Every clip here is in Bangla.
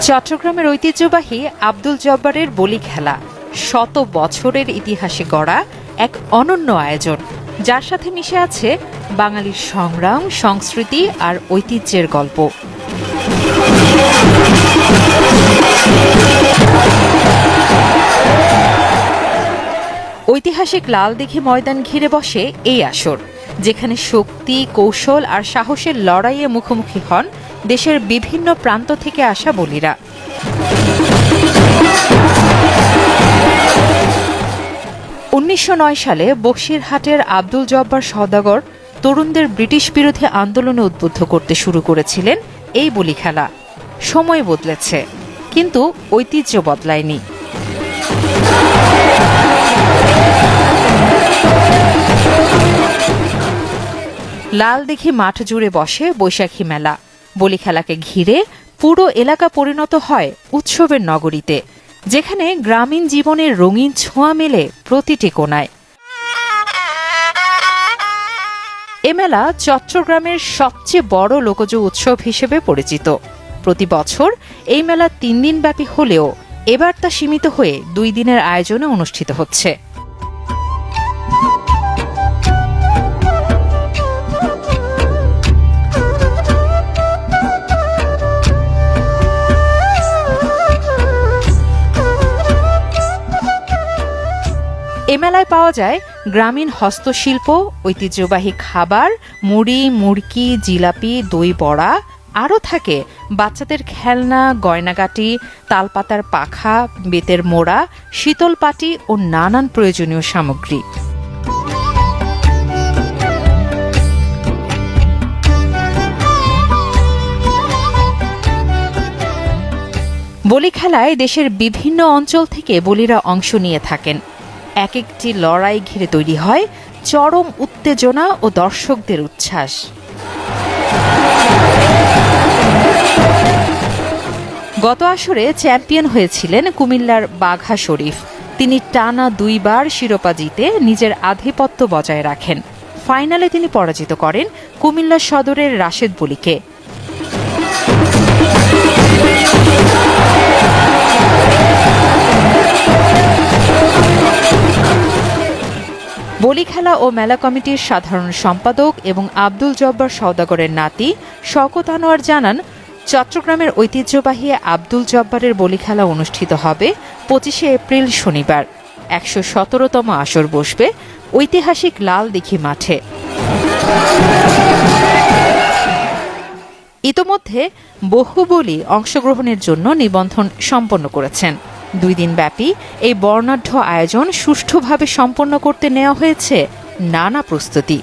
চট্টগ্রামের ঐতিহ্যবাহী আব্দুল জব্বারের বলি খেলা শত বছরের ইতিহাসে গড়া এক অনন্য আয়োজন, যার সাথে মিশে আছে বাঙালির সংগ্রাম, সংস্কৃতি আর ঐতিহ্যের গল্প। ঐতিহাসিক লালদীঘি ময়দান ঘিরে বসে এই আসর, যেখানে শক্তি, কৌশল আর সাহসের লড়াইয়ে মুখোমুখি হন দেশের বিভিন্ন প্রান্ত থেকে আসা বলিরা। 1909 সালে বক্সিরহাটের আব্দুল জব্বার সওদাগর তরুণদের ব্রিটিশ বিরোধী আন্দোলনে উদ্বুদ্ধ করতে শুরু করেছিলেন এই বলি খেলা। সময় বদলেছে, কিন্তু ঐতিহ্য বদলায়নি। লালদীঘি মাঠ জুড়ে বসে বৈশাখী মেলা। বলি খেলাকে ঘিরে পুরো এলাকা পরিণত হয় উৎসবের নগরীতে, যেখানে গ্রামীণ জীবনের রঙিন ছোঁয়া মেলে প্রতিটি কোণায়। এ মেলা চট্টগ্রামের সবচেয়ে বড় লোকজ উৎসব হিসেবে পরিচিত। প্রতি বছর এই মেলা 3 দিন ব্যাপী হলেও এবার তা সীমিত হয়ে 2 দিনের আয়োজনে অনুষ্ঠিত হচ্ছে। এ মেলায় পাওয়া যায় গ্রামীণ হস্তশিল্প, ঐতিহ্যবাহী খাবার, মুড়ি, মুড়কি, জিলাপি, দই বড়া। আরও থাকে বাচ্চাদের খেলনা, গয়নাগাটি, তালপাতার পাখা, বেতের মোড়া, শীতল পাটি ও নানান প্রয়োজনীয় সামগ্রী। বলি খেলায় দেশের বিভিন্ন অঞ্চল থেকে বলিরা অংশ নিয়ে থাকেন। এক একটি লড়াই ঘিরে তৈরি হয় চরম উত্তেজনা ও দর্শকদের উচ্ছ্বাস। গত আসরে চ্যাম্পিয়ন হয়েছিলেন কুমিল্লার বাঘা শরীফ। তিনি টানা 2 বার শিরোপা জিতে নিজের আধিপত্য বজায় রাখেন। ফাইনালে তিনি পরাজিত করেন কুমিল্লা সদরের রাশেদ বলিকে। বলি খেলা ও মেলা কমিটির সাধারণ সম্পাদক এবং আব্দুল জব্বার সওদাগরের নাতি শওকত আনোয়ার জানান, চট্টগ্রামের ঐতিহ্যবাহী আব্দুল জব্বারের বলি খেলা অনুষ্ঠিত হবে 25শে এপ্রিল শনিবার। 117তম আসর বসবে ঐতিহাসিক লালদীঘি মাঠে। ইতোমধ্যে বহু বলি অংশগ্রহণের জন্য নিবন্ধন সম্পন্ন করেছেন। 2 দিন ব্যাপী এই বর্ণাঢ্য আয়োজন সুষ্ঠুভাবে সম্পন্ন করতে নেওয়া হয়েছে নানা প্রস্তুতি।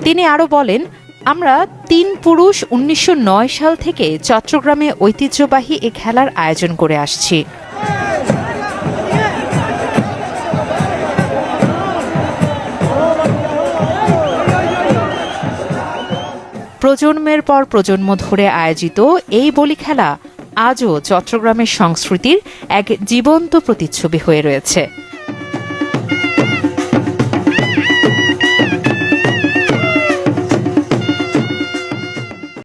তিনি আরও বলেন, আমরা 3 পুরুষ 1909 সাল থেকে চট্টগ্রামে ঐতিহ্যবাহী এ খেলার আয়োজন করে আসছি। প্রজন্মের পর প্রজন্ম ধরে আয়োজিত এই বলি খেলা আজও চট্টগ্রামের সংস্কৃতির এক জীবন্ত প্রতিচ্ছবি হয়ে রয়েছে।